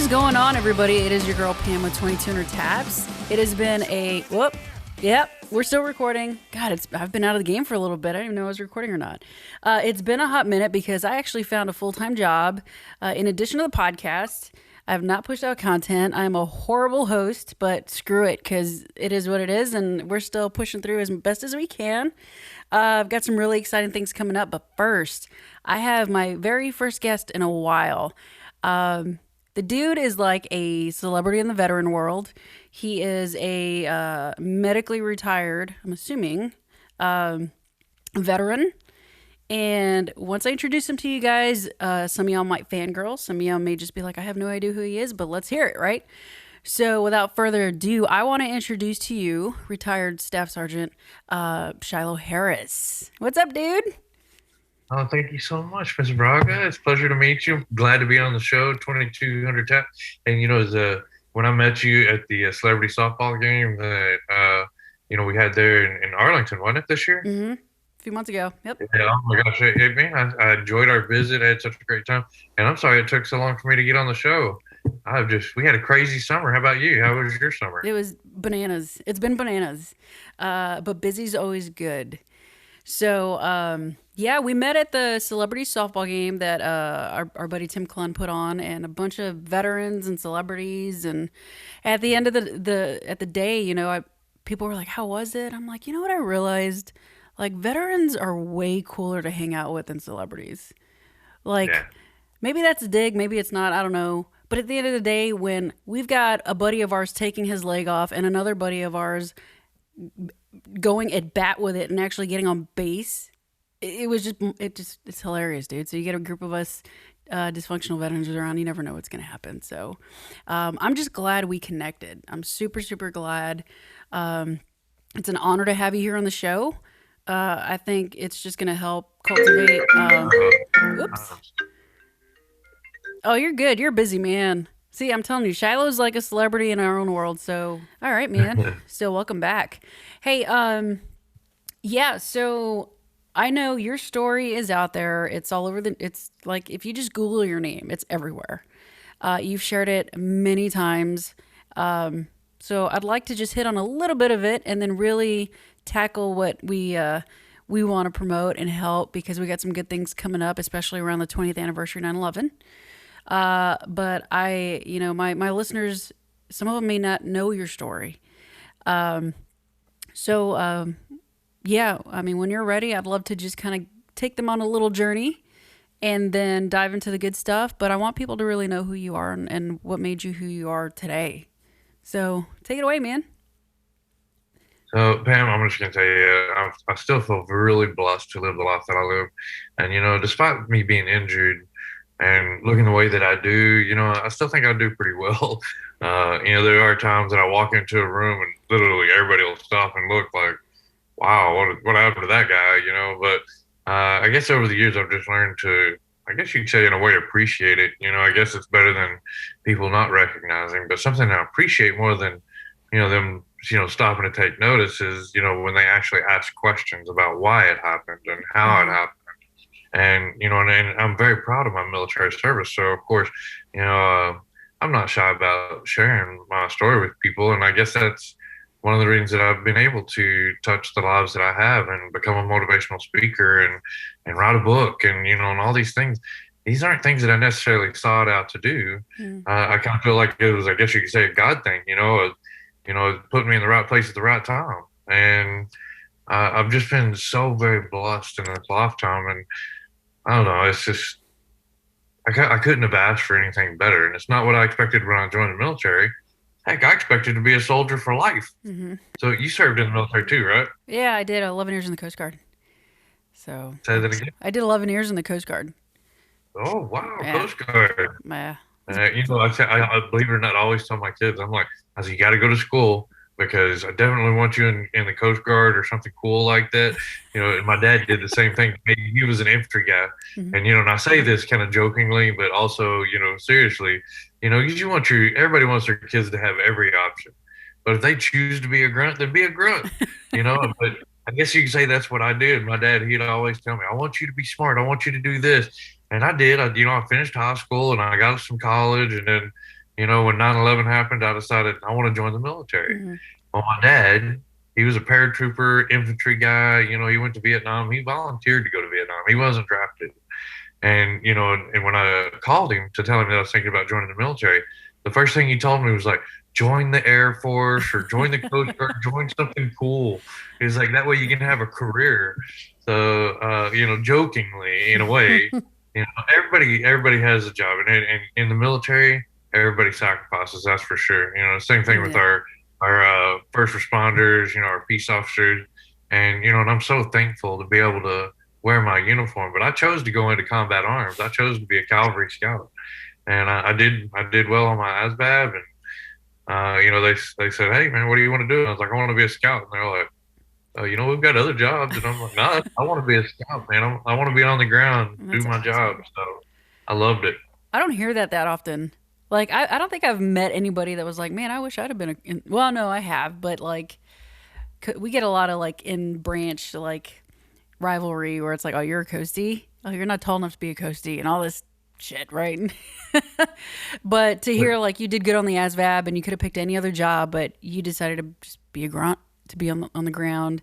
is going on, everybody? It is your girl Pam with 2200 Taps. It has been we're still recording. God, I've been out of the game for a little bit. I didn't even know I was recording or not. It's been a hot minute because I actually found a full-time job in addition to the podcast. I have not pushed out content. I'm a horrible host, but screw it, because it is what it is, and we're still pushing through as best as we can. I've got some really exciting things coming up, but first, I have my very first guest in a while. The dude is like a celebrity in the veteran world. He is a medically retired, I'm assuming, veteran. And once I introduce him to you guys, some of y'all might fangirl. Some of y'all may just be like, I have no idea who he is, but let's hear it, right? So without further ado, I want to introduce to you retired Staff Sergeant Shilo Harris. What's up, dude? Oh, thank you so much, Mr. Braga. It's a pleasure to meet you. Glad to be on the show, 2200 Tap. And, when I met you at the celebrity softball game that, we had there in Arlington, wasn't it, this year? Mm-hmm. A few months ago. Yep. Yeah, oh my gosh. I enjoyed our visit. I had such a great time. And I'm sorry it took so long for me to get on the show. We had a crazy summer. How about you? How was your summer? It was bananas. It's been bananas. But busy's always good. So, we met at the celebrity softball game that our buddy Tim Clun put on, and a bunch of veterans and celebrities. And at the end of the day, people were like, "How was it?" I'm like, you know what I realized? Like, veterans are way cooler to hang out with than celebrities. Like, Yeah. maybe that's a dig, maybe it's not. I don't know. But at the end of the day, when we've got a buddy of ours taking his leg off and another buddy of ours going at bat with it and actually getting on base, it's hilarious, dude. So you get a group of us dysfunctional veterans around, you never know what's going to happen. So I'm just glad we connected. I'm super, super glad. It's an honor to have you here on the show. I think it's just going to help cultivate. Oops. Oh, you're good. You're a busy man. See, I'm telling you, Shiloh's like a celebrity in our own world. So, all right, man. So, welcome back. Hey, so I know your story is out there. It's all over it's like, if you just Google your name, it's everywhere. You've shared it many times. So I'd like to just hit on a little bit of it and then really tackle what we want to promote and help, because we got some good things coming up, especially around the 20th anniversary 9/11. But my listeners, some of them may not know your story. When you're ready, I'd love to just kind of take them on a little journey and then dive into the good stuff. But I want people to really know who you are and what made you who you are today. So take it away, man. So, Pam, I'm just going to tell you, I still feel really blessed to live the life that I live. And, despite me being injured and looking the way that I do, I still think I do pretty well. There are times that I walk into a room and literally everybody will stop and look like, wow, what happened to that guy, But I guess over the years, I've just learned to, I guess you could say in a way, appreciate it. I guess it's better than people not recognizing, but something I appreciate more than, them, stopping to take notice is, when they actually ask questions about why it happened and how it happened. And I'm very proud of my military service. So, of course, I'm not shy about sharing my story with people. And I guess that's one of the reasons that I've been able to touch the lives that I have and become a motivational speaker and write a book and, and all these things. These aren't things that I necessarily sought out to do. I kind of feel like it was, I guess you could say, a God thing, it put me in the right place at the right time. And I've just been so very blessed in this lifetime. And I don't know, it's just, I couldn't have asked for anything better. And it's not what I expected when I joined the military. Heck, I expected to be a soldier for life. Mm-hmm. So you served in the military too, right? Yeah, I did 11 years in the Coast Guard. So Say that again. I did 11 years in the Coast Guard. Oh wow, Yeah. Coast Guard. Yeah. I believe it or not, I always tell my kids, I said, you got to go to school because I definitely want you in the Coast Guard or something cool like that. And my dad did the same thing. He was an infantry guy. Mm-hmm. And I say this kind of jokingly, but also, seriously, everybody wants their kids to have every option. But if they choose to be a grunt, then be a grunt, But I guess you can say that's what I did. My dad, he'd always tell me, I want you to be smart. I want you to do this. And I did. I finished high school and I got some college. And then, when 9/11 happened, I decided I want to join the military. Hmm. Well, my dad, he was a paratrooper, infantry guy. He went to Vietnam. He volunteered to go to Vietnam. He wasn't drafted. And when I called him to tell him that I was thinking about joining the military, the first thing he told me was like, join the Air Force or join the Coast Guard, join something cool. He's like, that way you can have a career. So, jokingly in a way, everybody has a job, and in the military, everybody sacrifices. That's for sure. Same thing with Yeah. our first responders, our peace officers, and I'm so thankful to be able to wear my uniform. But I chose to go into combat arms. I chose to be a cavalry scout, and I did well on my ASVAB, and they said, hey man, what do you want to do? And I was like, I want to be a scout, and they're like, we've got other jobs, and I'm like, no, I want to be a scout, man. I want to be on the ground, do That's my job. awesome. So I loved it. I don't hear that often. Like, I don't think I've met anybody that was like, man, I wish I'd have been well, no, I have, but like, we get a lot of like in branch, like rivalry where it's like, oh, you're a coastie. Oh, you're not tall enough to be a coastie and all this shit, right? But to hear like you did good on the ASVAB and you could have picked any other job, but you decided to just be a grunt, to be on the ground,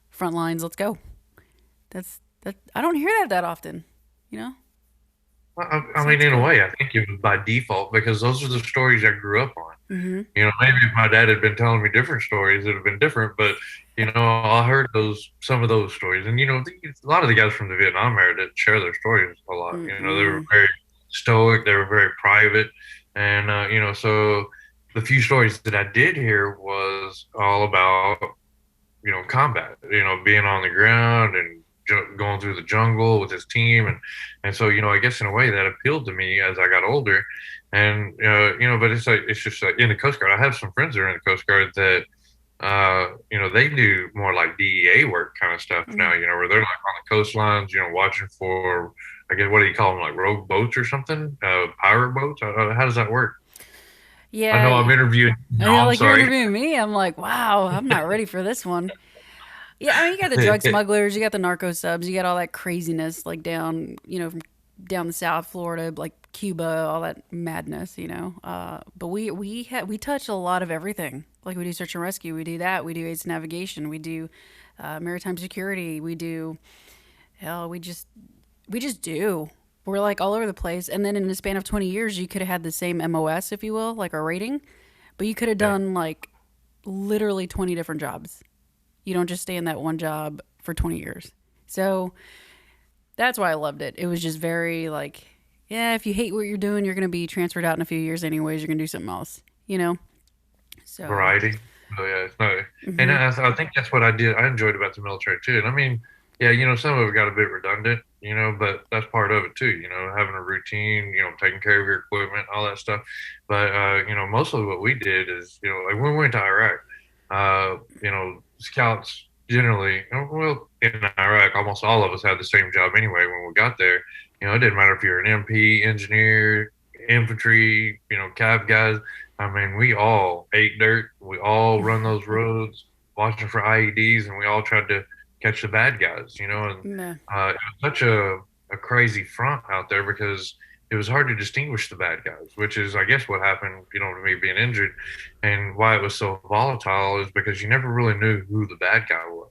front lines, let's go. That I don't hear that often, you know? I So mean, that's in a cool. way, I think it was by default because those are the stories I grew up on. Mm-hmm. Maybe if my dad had been telling me different stories, it'd have been different. But I heard some of those stories, and a lot of the guys from the Vietnam era didn't share their stories a lot. They were Mm-mm. very stoic, they were very private, and so the few stories that I did hear was all about combat, being on the ground and going through the jungle with his team. And so, I guess in a way that appealed to me as I got older. And, but it's just like in the Coast Guard, I have some friends that are in the Coast Guard that, they do more like DEA work kind of stuff Mm-hmm. now, where they're like on the coastlines, watching for, I guess, what do you call them? Like rogue boats or something? Pirate boats? How does that work? I know Yeah, I'm interviewing. No, I know, I'm like you're sorry. interviewing me. I'm like, wow, I'm not ready for this one. Yeah, I mean, you got the drug smugglers, you got the narco subs, you got all that craziness, like down, from down the South, Florida, like Cuba, all that madness, But we touch a lot of everything. Like we do search and rescue, we do that, we do aids navigation, we do maritime security, we do hell, we just do. We're like all over the place. And then in the span of 20 years, you could have had the same MOS, if you will, like a rating, but you could have Yeah. done like literally 20 different jobs. You don't just stay in that one job for 20 years. So that's why I loved it. It was just very like, yeah, if you hate what you're doing, you're going to be transferred out in a few years anyways. You're going to do something else, you know? So, Variety. Oh yeah, no, and hmm. I think that's what I enjoyed about the military too. And I mean, yeah, some of it got a bit redundant, but that's part of it too. Having a routine, taking care of your equipment, all that stuff. But mostly what we did is, like when we went to Iraq, scouts generally, well, in Iraq, almost all of us had the same job anyway when we got there. It didn't matter if you're an MP, engineer, infantry, cav guys. I mean, we all ate dirt. We all run those roads, watching for IEDs, and we all tried to catch the bad guys, And Meh. it was such a crazy front out there because it was hard to distinguish the bad guys, which is, I guess, what happened, to me being injured. And why it was so volatile is because you never really knew who the bad guy was.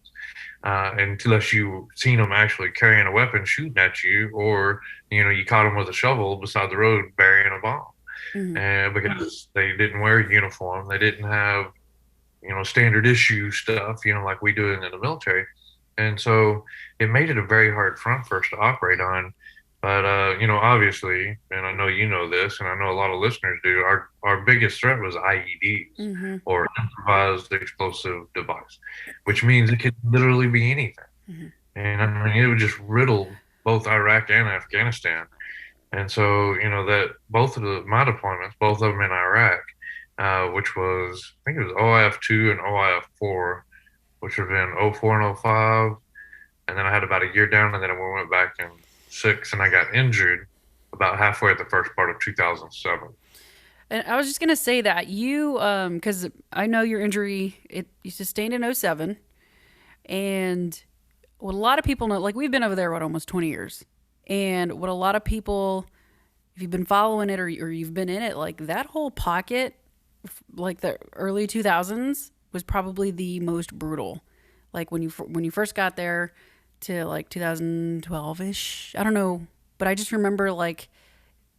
Unless you seen them actually carrying a weapon shooting at you, or you caught them with a shovel beside the road burying a bomb, Hmm. and because they didn't wear a uniform, they didn't have standard issue stuff, like we do in the military, and so it made it a very hard front for us to operate on. But obviously, and I know you know this, and I know a lot of listeners do. Our biggest threat was IEDs, Hmm. or improvised explosive device, which means it could literally be anything. Hmm. And I mean, it would just riddle both Iraq and Afghanistan. And so, that both of my deployments, both of them in Iraq, which was, I think it was OIF 2 and OIF 4, which would have been '04 and '05. And then I had about a year down, and then we went back in '06, and I got injured about halfway at the first part of 2007. And I was just gonna say that because I know your injury, you sustained in '07, and what a lot of people know, like we've been over there what almost 20 years, and what a lot of people if you've been following it, or you've been in it, like that whole pocket, like the early 2000s, was probably the most brutal. Like when you first got there to like 2012 ish. I don't know, but I just remember like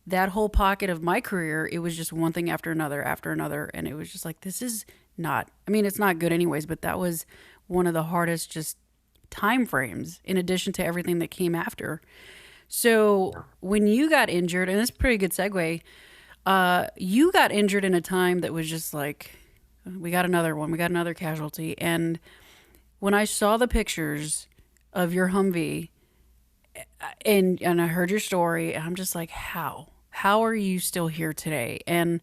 that whole pocket of my career. It was just one thing after another, and it was just like this is not. I mean, it's not good anyways, but that was one of the hardest just time frames. In addition to everything that came after. So when you got injured, and it's a pretty good segue, you got injured in a time that was just like, we got another one, we got another casualty. And when I saw the pictures of your Humvee and I heard your story, and I'm just like, how? How are you still here today? And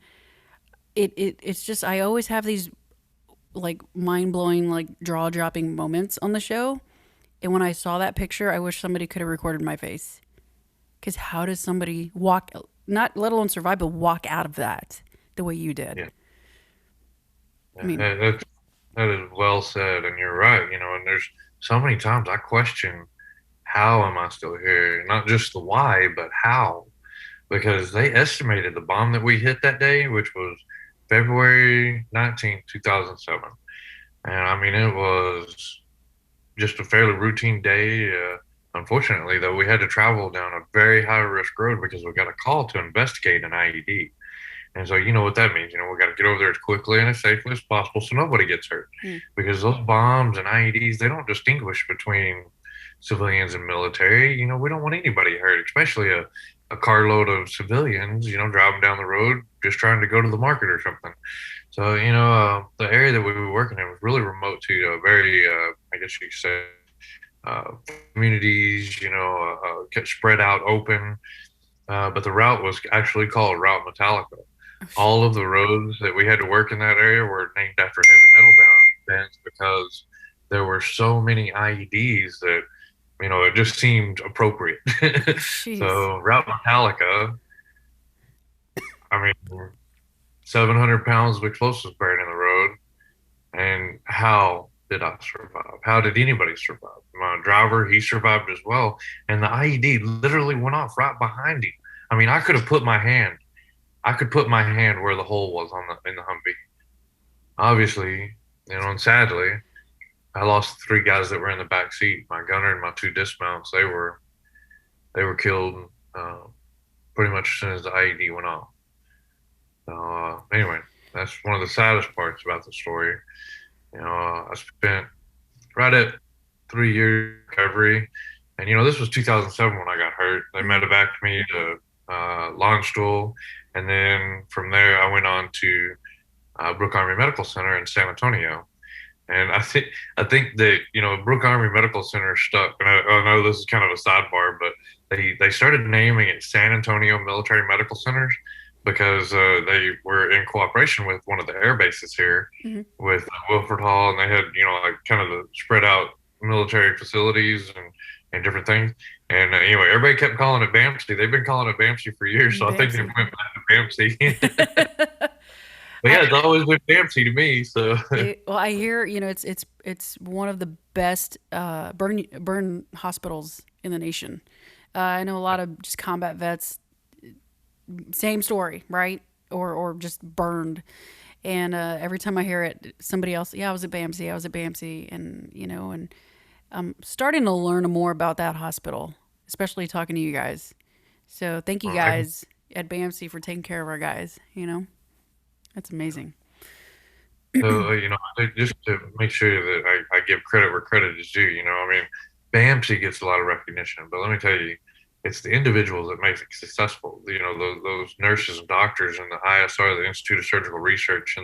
it's just, I always have these like mind blowing, like jaw dropping moments on the show. And when I saw that picture, I wish somebody could have recorded my face. Because how does somebody walk, not let alone survive, but walk out of that the way you did? Yeah. I Yeah, mean, that is well said, and you're right. And there's so many times I question how am I still here? Not just the why, but how. Because they estimated the bomb that we hit that day, which was February 19th, 2007. And I mean, it was just a fairly routine day. Unfortunately, though, we had to travel down a very high risk road because we got a call to investigate an IED. And so, you know what that means. We got to get over there as quickly and as safely as possible so nobody gets hurt. mm, Because those bombs and IEDs, they don't distinguish between civilians and military. We don't want anybody hurt, especially a carload of civilians, driving down the road just trying to go to the market or something. So, the area that we were working in was really remote to very, I guess you could say, uh, communities, kept spread out open. But the route was actually called Route Metallica. oh, All of the roads that we had to work in that area were named after heavy metal bands because there were so many IEDs that it just seemed appropriate. jeez. So Route Metallica, I mean, 700 pounds of explosives buried in the road, and how did I survive? How did anybody survive? My driver, he survived as well, and the IED literally went off right behind him. I mean, I could put my hand where the hole was on the in the Humvee. Obviously, and sadly, I lost three guys that were in the back seat. My gunner and my two dismounts. They were killed pretty much as soon as the IED went off. So anyway, that's one of the saddest parts about the story. I spent right at 3 years recovery, and this was 2007 when I got hurt. They Mm-hmm. medevaced me to Longstool, and then from there I went on to Brooke Army Medical Center in San Antonio. And I think that Brooke Army Medical Center stuck. And I know this is kind of a sidebar, but they started naming it San Antonio Military Medical Centers because they were in cooperation with one of the air bases here, Mm-hmm. with Wilford Hall, and they had like kind of the spread out military facilities and different things. And anyway, everybody kept calling it BAMC. They've been calling it BAMC for years, so I think they Bamsey. went back to BAMC. But yeah, I it's always been BAMC to me. So well, I hear it's one of the best burn hospitals in the nation. I know a lot of just combat vets, same story, right? Or just burned. And every time I hear it, somebody else, yeah, I was at BAMC, I was at BAMC, and and I'm starting to learn more about that hospital, especially talking to you guys. So thank you I guys at BAMC for taking care of our guys. That's amazing. So, just to make sure that I give credit where credit is due, I mean, BAMC gets a lot of recognition, but let me tell you, it's the individuals that make it successful. Those nurses and doctors and the ISR, the Institute of Surgical Research,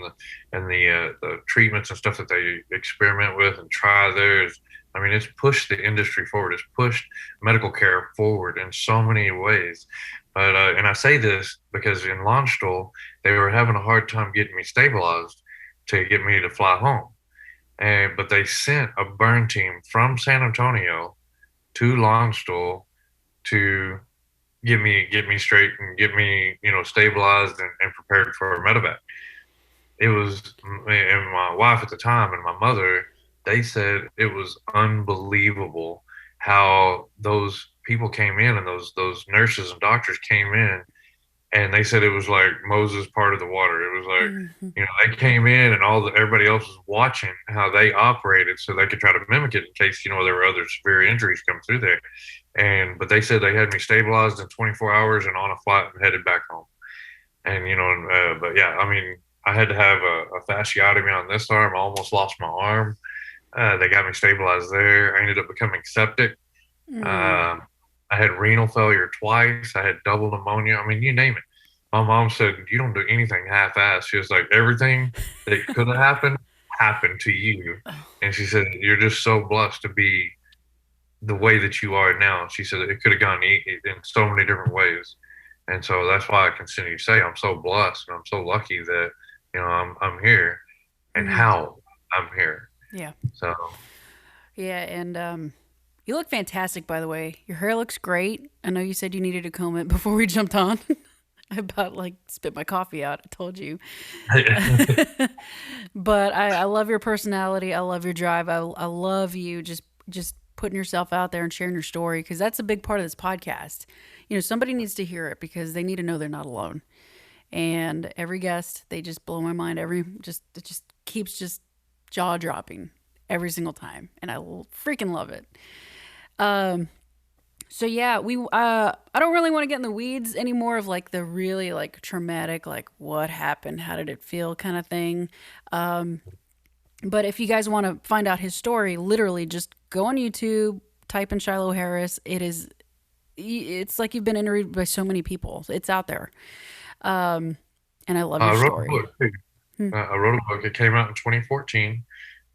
and the treatments and stuff that they experiment with and try there is, I mean, it's pushed the industry forward. It's pushed medical care forward in so many ways. But and I say this because in Landstuhl, they were having a hard time getting me stabilized to get me to fly home. But they sent a burn team from San Antonio to Longstool to get me straight and get me stabilized and prepared for a medevac. It was, and my wife at the time and my mother, they said it was unbelievable how those people came in, and those nurses and doctors came in and they said it was like Moses parted the water. It was like, Hmm. they came in and everybody else was watching how they operated so they could try to mimic it in case, there were other severe injuries come through there. But they said they had me stabilized in 24 hours and on a flight and headed back home. And, but yeah, I mean, I had to have a fasciotomy on this arm. I almost lost my arm. They got me stabilized there. I ended up becoming septic. Mm. Um, I had renal failure twice. I had double pneumonia. I mean, you name it. My mom said, "You don't do anything half-assed." She was like, "Everything that could have happened to you," and she said, "You're just so blessed to be the way that you are now." She said it could have gone in so many different ways, and so that's why I continue to say I'm so blessed and I'm so lucky that I'm here and Hmm. how I'm here. Yeah. So Yeah, and you look fantastic, by the way. Your hair looks great. I know you said you needed to comb it before we jumped on. I about like spit my coffee out. I told you. But I love your personality. I love your drive. I love you just putting yourself out there and sharing your story because that's a big part of this podcast. Somebody needs to hear it because they need to know they're not alone. And every guest, they just blow my mind. It just keeps just jaw dropping every single time, and I freaking love it. Um, so yeah, we I don't really want to get in the weeds anymore of like the really like traumatic, like what happened, how did it feel kind of thing. Um, but if you guys want to find out his story, literally just go on YouTube, type in Shilo Harris. It's like you've been interviewed by so many people. It's out there. Um, and I love your I wrote a story. book too. Hmm. I wrote a book. It came out in 2014.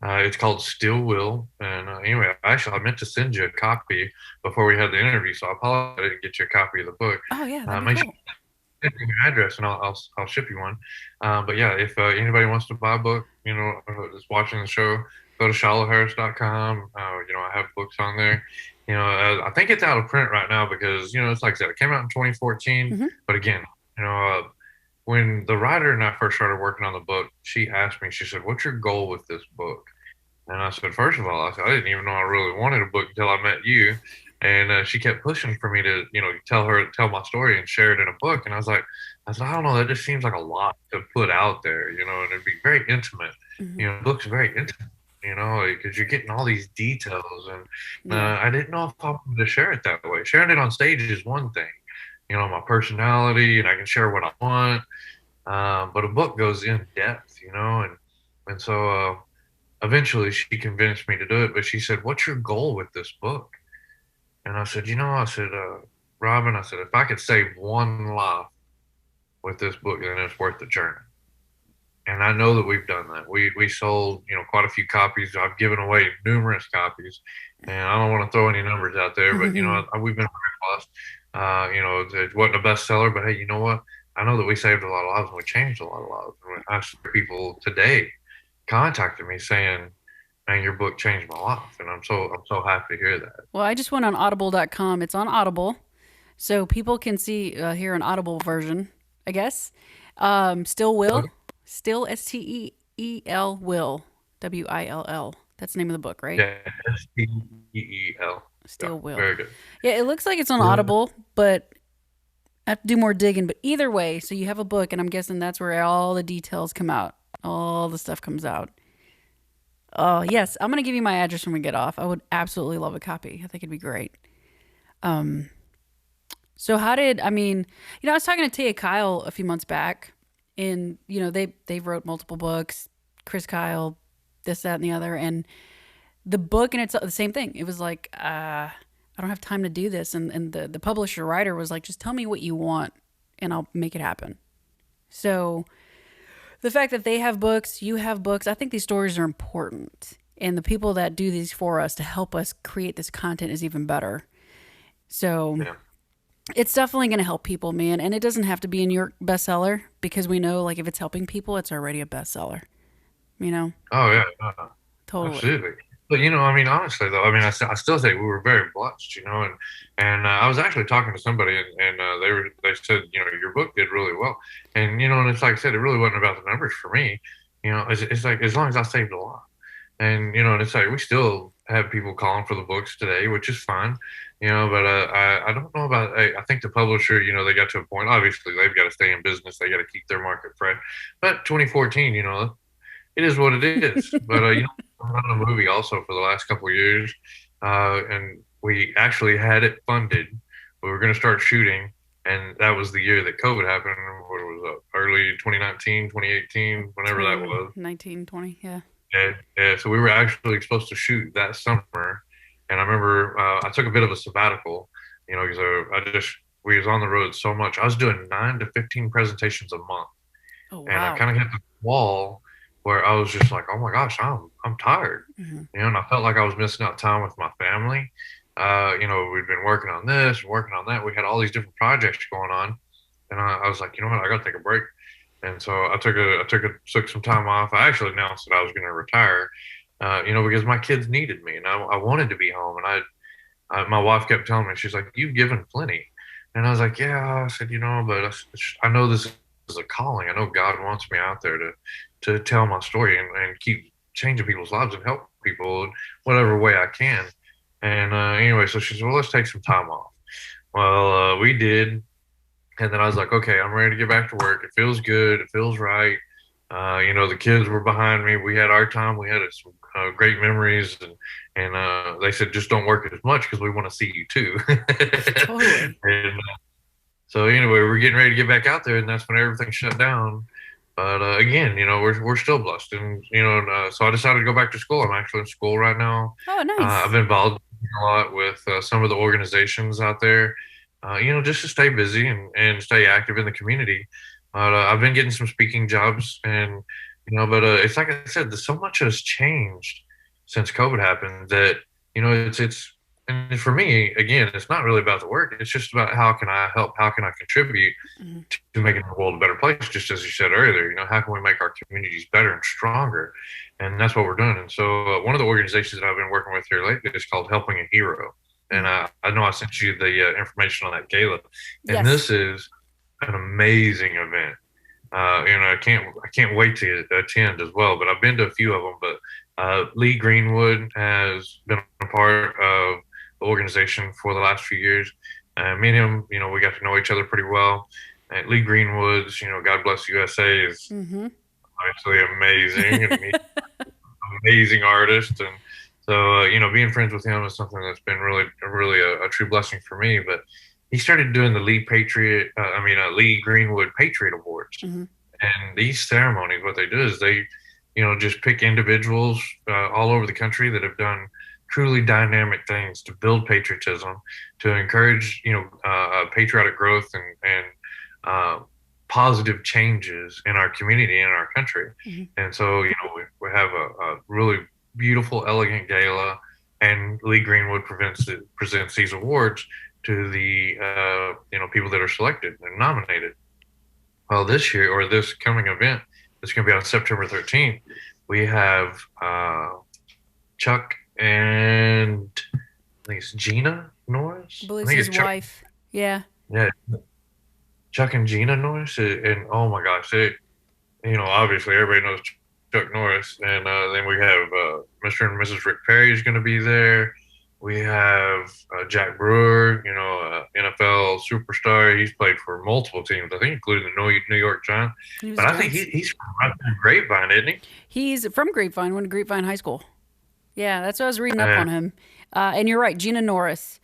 It's called Still Will. And anyway, actually, I meant to send you a copy before we had the interview, so I apologize I didn't get you a copy of the book. Oh yeah, that'd be Make sure cool. you send me your address, and I'll ship you one. But yeah, if anybody wants to buy a book, that's watching the show, go to shilohharris.com. I have books on there. I think it's out of print right now because it's like I said, it came out in 2014. Hmm. But again, you know, uh, when the writer and I first started working on the book, she asked me, she said, "What's your goal with this book?" And I said, first of all, I said, I didn't even know I really wanted a book until I met you. And she kept pushing for me to, tell my story and share it in a book. And I said, I don't know, that just seems like a lot to put out there, and it'd be very intimate. Hmm. Books are very intimate, because you're getting all these details. And Yeah. I didn't know if I wanted to share it that way. Sharing it on stage is one thing, my personality, and I can share what I want. But a book goes in depth, and so eventually she convinced me to do it. But she said, "What's your goal with this book?" And I said, Robin, I said, if I could save one life with this book, then it's worth the journey. And I know that we've done that. We sold, quite a few copies. I've given away numerous copies, and I don't want to throw any numbers out there, but we've been very blessed. It wasn't a bestseller, but hey, you know what? I know that we saved a lot of lives and we changed a lot of lives. And I see people today contacted me saying, "Man, your book changed my life," and I'm so happy to hear that. Well, I just went on audible.com. It's on Audible. So people can see hear an Audible version, I guess. Still Will. Okay. Still STEEL Will. WILL. That's the name of the book, right? Yeah, STEEL. Yeah, Still Will. very good. Yeah, it looks like it's on Yeah. Audible, but I have to do more digging. But either way, so you have a book, and I'm guessing that's where all the details come out. All the stuff comes out. Oh, yes. I'm going to give you my address when we get off. I would absolutely love a copy. I think it'd be great. Um, So how did I mean? I was talking to Tia Kyle a few months back, and they wrote multiple books. Chris Kyle, this, that, and the other, and the book and it's the same thing. It was like I don't have time to do this, and the publisher writer was like, just tell me what you want, and I'll make it happen. So the fact that they have books, you have books, I think these stories are important, and the people that do these for us to help us create this content is even better. So Yeah. it's definitely going to help people, man. And it doesn't have to be a New York bestseller because we know, like, if it's helping people, it's already a bestseller. You know, Oh yeah. totally. Absolutely. But I mean, honestly though, I mean, I still say we were very blessed, and I was actually talking to somebody, and they said, your book did really well, and and it's like I said, it really wasn't about the numbers for me, it's like as long as I saved a lot. And and it's like we still have people calling for the books today, which is fine. But I don't know about. I think the publisher, they got to a point. Obviously, they've got to stay in business. They got to keep their market fresh. But 2014, it is what it is. But I've done a movie also for the last couple of years, and we actually had it funded. We were going to start shooting, and that was the year that COVID happened. What was it, early 2019, 2018, whenever that was. 2019, 20, yeah. Yeah, yeah. So we were actually supposed to shoot that summer, and I remember I took a bit of a sabbatical, because we was on the road so much. I was doing 9 to 15 presentations a month, Oh, and I wow. kind of hit the wall where I was just like, oh my gosh, I'm tired, Hmm. and I felt like I was missing out time with my family. We'd been working on this, working on that. We had all these different projects going on, and I was like, you know what, I got to take a break. And so took some time off. I actually announced that I was going to retire, because my kids needed me, and I wanted to be home. And my wife kept telling me, she's like, "You've given plenty," and I was like, "Yeah." I said, but I know this is a calling. I know God wants me out there to tell my story and keep changing people's lives and help people in whatever way I can. And anyway, so she said, "Well, let's take some time off." Well, we did, and then I was like, okay, I'm ready to get back to work. It feels good. It feels right. The kids were behind me. We had our time. We had some great memories, and they said just don't work as much because we want to see you too. Totally. And so anyway, we're getting ready to get back out there, and that's when everything shut down. But again, we're still blessed, and so I decided to go back to school. I'm actually in school right now. Oh, I've nice. been involved a lot with some of the organizations out there, just to stay busy and stay active in the community. But I've been getting some speaking jobs, and but it's like I said, so much has changed since COVID happened that it's and for me again, it's not really about the work. It's just about how can I help, how can I contribute Hmm. to making the world a better place. Just as you said earlier, how can we make our communities better and stronger? And that's what we're doing. And so one of the organizations that I've been working with here lately is called Helping a Hero. And Hmm. I know I sent you the information on that gala, and Yes. this is an amazing event. I can't wait to attend as well. But I've been to a few of them. But Lee Greenwood has been a part of the organization for the last few years. Me and him, we got to know each other pretty well. And Lee Greenwood's, God Bless USA is Hmm. obviously amazing, and he's an amazing artist. And so, being friends with him is something that's been really a true blessing for me. But he started doing the Lee Greenwood Patriot Awards. Hmm. And these ceremonies, what they do is they, just pick individuals all over the country that have done truly dynamic things to build patriotism, to encourage, patriotic growth and uh, positive changes in our community and our country. Hmm. And so, we have a really beautiful, elegant gala, and Lee Greenwood presents these awards to the people that are selected and nominated. Well, this year or this coming event that's going to be on September 13th, we have Chuck and I think it's Gina I Norris. I believe it's think his it's Chuck. wife. Yeah. Yeah, Chuck and Gina Norris. And oh my gosh, obviously everybody knows Chuck Norris. And then we have Mr. and Mrs. Rick Perry is going to be there. We have Jack Brewer, NFL superstar. He's played for multiple teams, I think, including the New York Giants. He was But I think Giants. he's from right there in Grapevine, isn't he? He's from Grapevine, went to Grapevine High School. Yeah, that's what I was reading up And on him. And you're right, Gina Norris.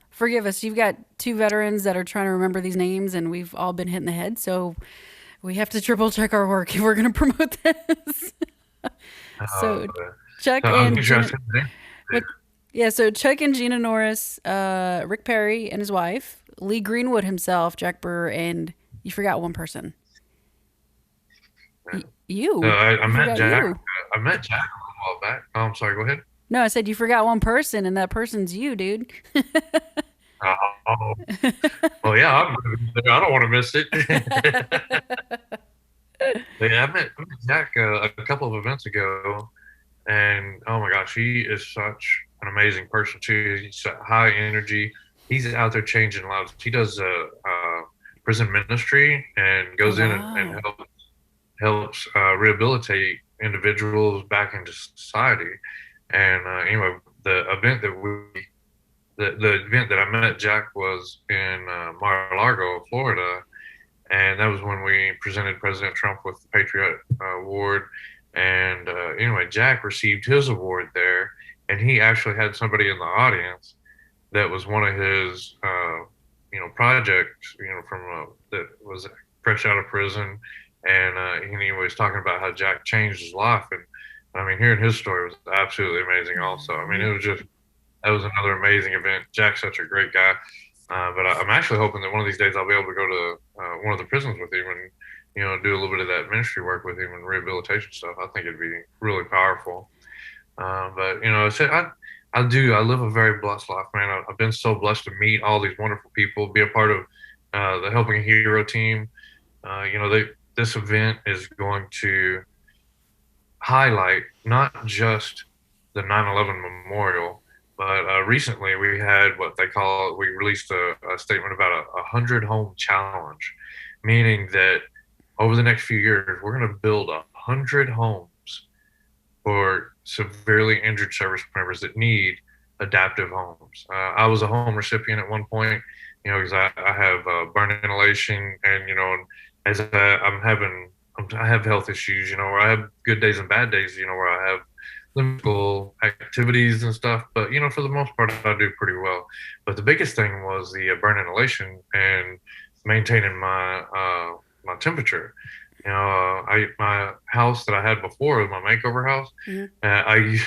Forgive us, you've got two veterans that are trying to remember these names, and we've all been hit in the head. So we have to triple check our work if we're going to promote this. uh, So Chuck so I'm and pretty sure I Gina, said his name. what? Yeah, so Chuck and Gina Norris, Rick Perry and his wife, Lee Greenwood himself, Jack Brewer, and you forgot one person. Yeah. So You. I You met forgot Jack. you. I met Jack a while back. Oh, I'm sorry. Go ahead. No, I said you forgot one person, and that person's you, dude. Oh, well, yeah. I don't want to miss it. But yeah, I met Jack a couple of events ago, and oh my gosh, he is such an amazing person too. He's high energy. He's out there changing lives. He does prison ministry and Oh, goes in and wow. helps rehabilitate individuals back into society. And anyway, the event that I met Jack was in Mar-a-Lago, Florida, and that was when we presented President Trump with the Patriot Award. And anyway, Jack received his award there, and he actually had somebody in the audience that was one of his, projects, from that was fresh out of prison, and he was talking about how Jack changed his life, and I mean, hearing his story was absolutely amazing. Also, I mean, it was just that was another amazing event. Jack's such a great guy. But I'm actually hoping that one of these days I'll be able to go to one of the prisons with him and, do a little bit of that ministry work with him and rehabilitation stuff. I think it'd be really powerful. But I live a very blessed life, man. I've been so blessed to meet all these wonderful people, be a part of the Helping Hero team. This event is going to highlight not just the 9/11 memorial, but recently we had what they call, we released a statement about a 100 home challenge, meaning that over the next few years, we're going to build 100 homes for severely injured service members that need adaptive homes. I was a home recipient at one point, because I have burn inhalation, and as I have health issues, where I have good days and bad days, where I have physical activities and stuff. But for the most part, I do pretty well. But the biggest thing was the burn inhalation and maintaining my temperature. My house that I had before, my makeover house, Mhm. I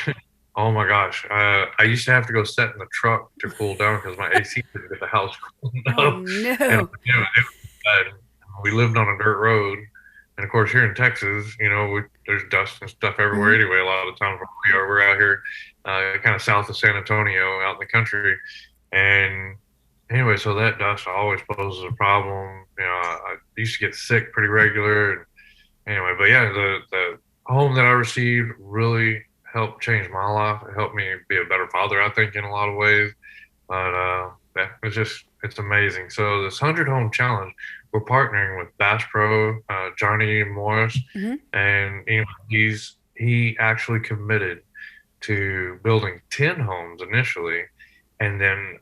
oh my gosh, I used to have to go sit in the truck to cool down because my AC didn't get the house cooled Oh up, and no. it was bad. We lived on a dirt road, and of course here in Texas, there's dust and stuff everywhere Mhm. anyway. A lot of the times we're out here, kind of south of San Antonio, out in the country, and anyway, so that dust always poses a problem. I used to get sick pretty regular, and anyway, but yeah, the home that I received really helped change my life. It helped me be a better father, I think, in a lot of ways. But yeah, it's amazing. So this 100 home challenge, we're partnering with Bass Pro, Johnny Morris, Mhm. and he actually committed to building 10 homes initially, and then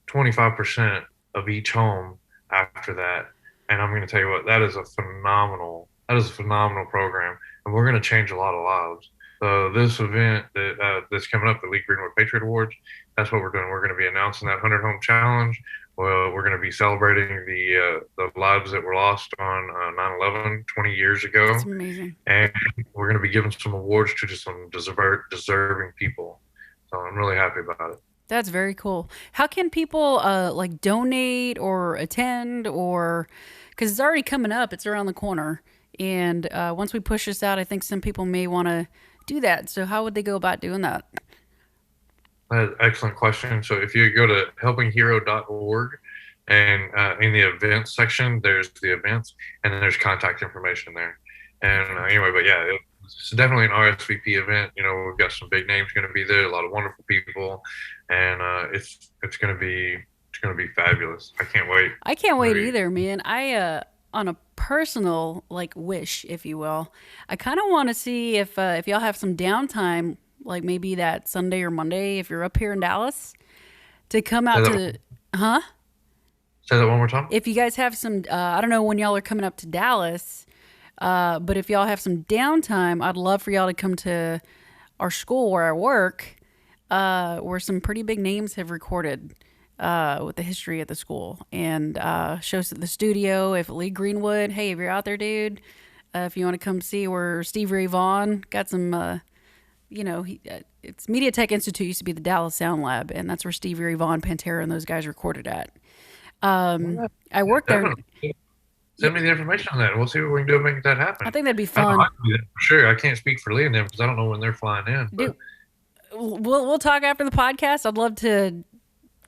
25% of each home after that. And I'm going to tell you what, that is a phenomenal program, and we're going to change a lot of lives. So this event that's coming up, the Lee Greenwood Patriot Awards, that's what we're doing. We're going to be announcing that 100 home challenge. Well, we're going to be celebrating the lives that were lost on 9/11 20 years That's ago, amazing. and we're going to be giving some awards to just some deserving people. So I'm really happy about it. That's very cool. How can people like donate or attend, or because it's already coming up, it's around the corner, and once we push this out, I think some people may want to do that. So how would they go about doing that? Excellent question. So if you go to helpinghero.org, and in the events section, there's the events, and then there's contact information there. And anyway, but yeah, it's definitely an RSVP event. We've got some big names going to be there, a lot of wonderful people, and it's going to be fabulous. I can't wait. I can't wait Maybe. either, man. I on a personal like wish, if you will, I kind of want to see if y'all have some downtime, like maybe that Sunday or Monday, if you're up here in Dallas, to come Say out that. to, huh? Say that one more time. If you guys have some, I don't know when y'all are coming up to Dallas, but if y'all have some downtime, I'd love for y'all to come to our school where I work, where some pretty big names have recorded with the history of the school, and shows at the studio. If Lee Greenwood, hey, if you're out there, dude, if you want to come see where Steve Ray Vaughan got some, it's Media Tech Institute used to be the Dallas Sound Lab, and that's where Steve Ray Vaughan, Pantera, and those guys recorded at. Well, I worked there. definitely. Yeah, Send me the information on that, and we'll see what we can do to make that I happen. think that'd be I know I fun. can do that for sure. I can't speak for Lee and them because I don't know when they're flying in, but Dude, we'll talk after the podcast. I'd love to,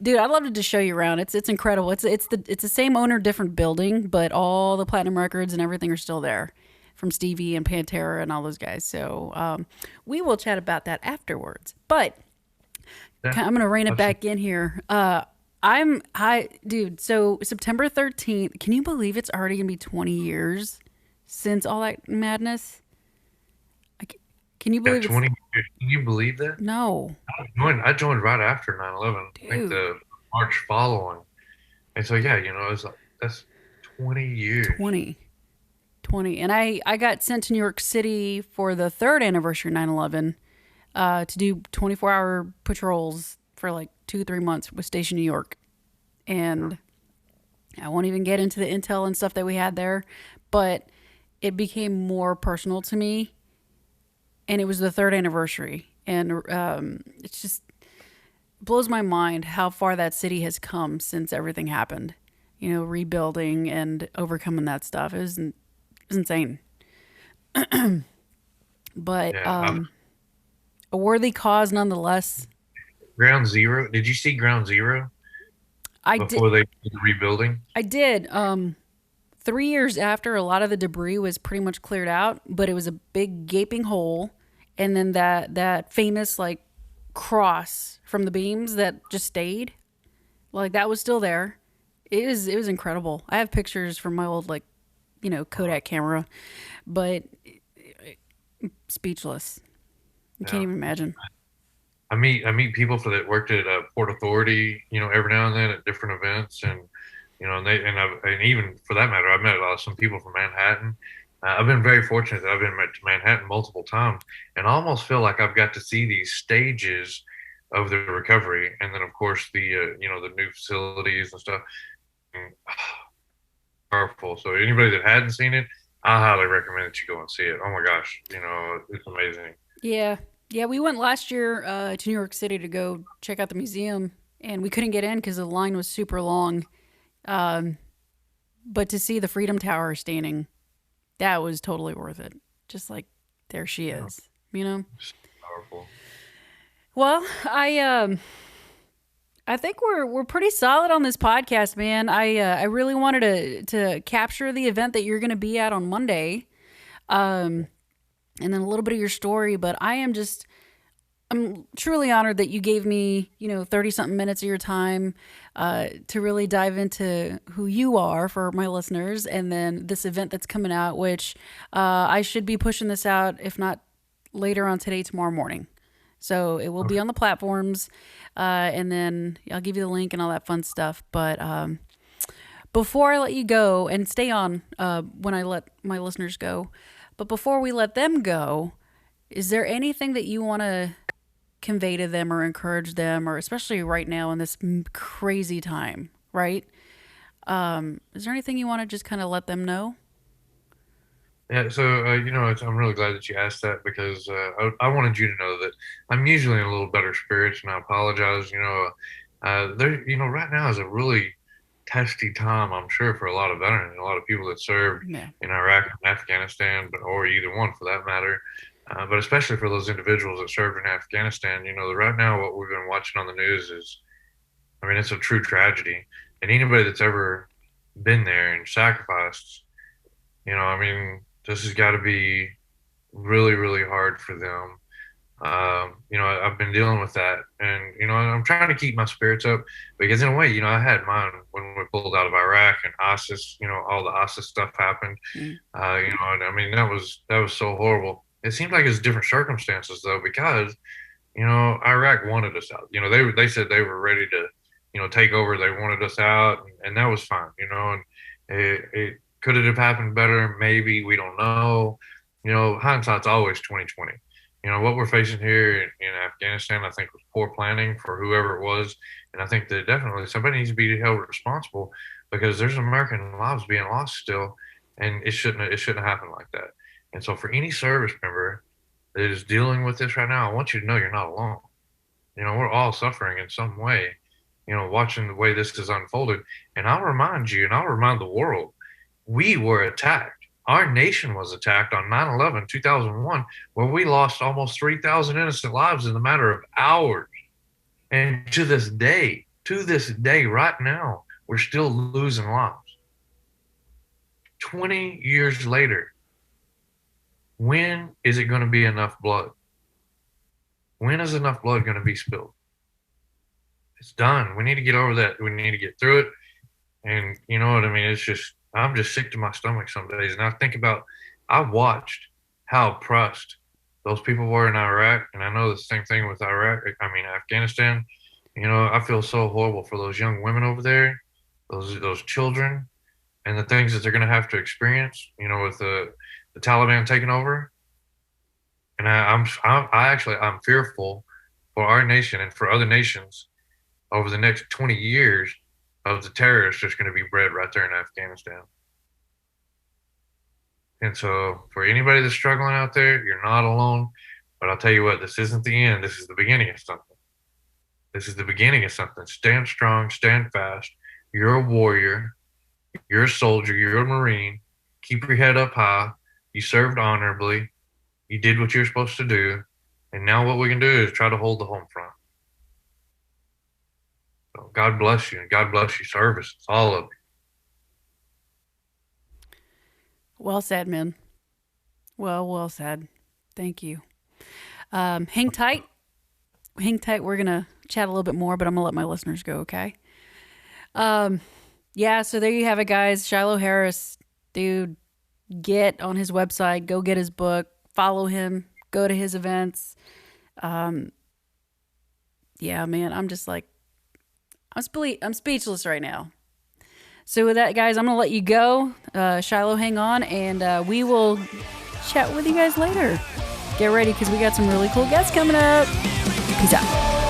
dude. I'd love to just show you around. It's incredible. It's the same owner, different building, but all the platinum records and everything are still there, from Stevie and Pantera and all those guys. So we will chat about that afterwards. But yeah, I'm gonna rein it absolutely. back in here. Dude. So September 13th. Can you believe it's already gonna be 20 years since all that madness? Can you Yeah, believe it's 20 years. Can you believe that? no, I joined right after 9/11. I think dude, the March following. And so yeah, it's like that's 20 years. 20. 20. And I got sent to New York City for the third anniversary of 9/11 to do 24-hour patrols for like 2 3 months with Station New York. And I won't even get into the intel and stuff that we had there, but it became more personal to me. And it was the third anniversary. And it's just blows my mind how far that city has come since everything happened. You know, rebuilding and overcoming that stuff. It was insane. But Yeah. a worthy cause nonetheless. Ground Zero. Did you see Ground Zero I did. before they did the rebuilding? I did. 3 years after, a lot of the debris was pretty much cleared out, but it was a big gaping hole, and then that famous like cross from the beams that just stayed, like that was still there. It was incredible. I have pictures from my old like Kodak camera, but speechless. You can't Yeah. even imagine. I meet people that worked at Port Authority, every now and then at different events, and and even for that matter, I've met some people from Manhattan. I've been very fortunate that I've been to Manhattan multiple times, and I almost feel like I've got to see these stages of the recovery, and then of course the new facilities and stuff. And, powerful. So anybody that hadn't seen it, I highly recommend that you go and see it. Oh my gosh, it's amazing. Yeah, yeah. We went last year to New York City to go check out the museum, and we couldn't get in because the line was super long. Um, but to see the Freedom Tower standing, that was totally worth it. Just like there she Yeah, is, you know. it's powerful. Well, I think we're pretty solid on this podcast, man. I really wanted to capture the event that you're going to be at on Monday, um, and then a little bit of your story. But I'm truly honored that you gave me 30 something minutes of your time to really dive into who you are for my listeners, and then this event that's coming out, which I should be pushing this out if not later on today, tomorrow morning. So it will be Okay. on the platforms, and then I'll give you the link and all that fun stuff. But before I let you go, and stay on when I let my listeners go, but before we let them go, is there anything that you want to convey to them or encourage them, or especially right now in this crazy time, right? Is there anything you want to just kind of let them know? Yeah, so I'm really glad that you asked that because I wanted you to know that I'm usually in a little better spirits, and I apologize. Right now is a really testy time, I'm sure, for a lot of veterans, a lot of people that served Yeah. in Iraq and Afghanistan, or either one for that matter. But especially for those individuals that served in Afghanistan, right now what we've been watching on the news is, I mean, it's a true tragedy, and anybody that's ever been there and sacrificed, I mean, this has got to be really, really hard for them. I've been dealing with that, and I'm trying to keep my spirits up because, in a way, I had mine when we pulled out of Iraq and ISIS. All the ISIS stuff happened. Mm. And I mean, that was so horrible. It seemed like it was different circumstances though, because Iraq wanted us out. They said they were ready to, take over. They wanted us out, and that was fine. And it could it have happened better? Maybe we don't know. Hindsight's always 2020. What we're facing here in Afghanistan, I think was poor planning for whoever it was, and I think that definitely somebody needs to be held responsible because there's American lives being lost still, and it shouldn't happen like that. And so, for any service member that is dealing with this right now, I want you to know you're not alone. We're all suffering in some way, watching the way this has unfolded. And I'll remind you, and I'll remind the world, we were attacked. Our nation was attacked on 9/11, 2001, where we lost almost 3,000 innocent lives in a matter of hours. And to this day, right now, we're still losing lives. 20 years later, when is it going to be enough blood? When is enough blood going to be spilled? It's done. We need to get over that. We need to get through it. And you know what I mean? It's just, I'm just sick to my stomach some days. And I think about, I watched how oppressed those people were in Iraq, and I know the same thing with Iraq. I mean, Afghanistan. I feel so horrible for those young women over there, those children, and the things that they're going to have to experience. With the Taliban taking over, and I'm fearful for our nation and for other nations over the next 20 years of the terrorists that's going to be bred right there in Afghanistan. And so, for anybody that's struggling out there, you're not alone. But I'll tell you what, this isn't the end. This is the beginning of something. This is the beginning of something. Stand strong, stand fast. You're a warrior. You're a soldier. You're a Marine. Keep your head up high. You served honorably. You did what you're supposed to do. And now what we can do is try to hold the home front. So God bless you, and God bless you, services, all of you. Well said, man. Well said. Thank you. Hang tight. Hang tight. We're going to chat a little bit more, but I'm going to let my listeners go, okay? Yeah, so there you have it, guys. Shilo Harris, dude, get on his website, go get his book, follow him, go to his events. Yeah, man, I'm just like, I'm speechless right now. So with that, guys, I'm going to let you go. Shilo, hang on, and we will chat with you guys later. Get ready because we got some really cool guests coming up. Peace out.